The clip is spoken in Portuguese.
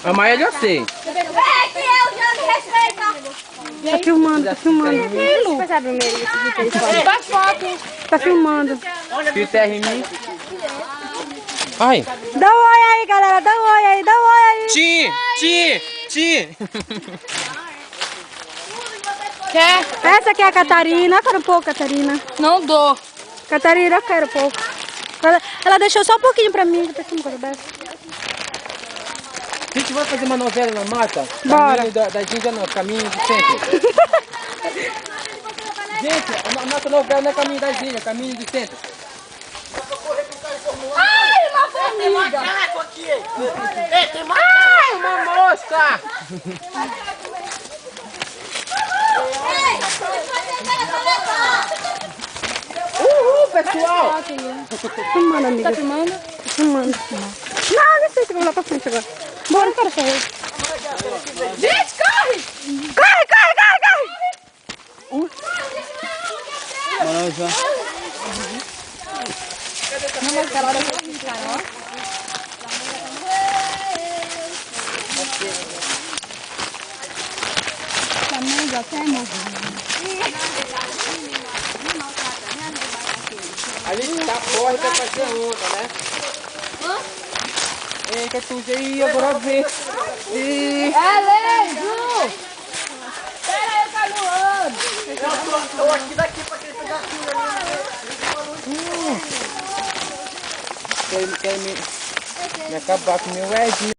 A Maia eu sei. É que eu já me respeito. Tá filmando, tá filmando. Faz foto. Tá filmando. Fio terra em mim. Ai. Dá um oi aí, galera. Dá um oi aí, dá um oi aí. Ti. Quer? Essa aqui é a Catarina. Eu quero um pouco, Catarina. Não dou. Catarina, eu quero um pouco. Ela deixou só um pouquinho pra mim. Eu preciso uma coisa dessa. A gente vai fazer uma novela na mata? Bora. Caminho da Índia não, caminho do centro. Gente, a nossa novela não é caminho da Índia, é caminho do centro. Ai, uma formiga. Ai, uma mosca! Uhul, pessoal! Filmando, amiga. Tá filmando? Filmando. Não, não sei se eu vou lá pra frente agora. Bora, não quero sair. Gente, corre! Corre, corre, corre, corre! Mano, já. Não, mas aquela hora eu vou ficar, ó. Também já até morreu. Ali tá forte pra fazer onda, né? Eita, tudo aí, agora vê. E... Ju! Pera aí, tá voando. Eu aqui daqui pra aquele pedacinho ali. Quer me acabar com o meu Edinho.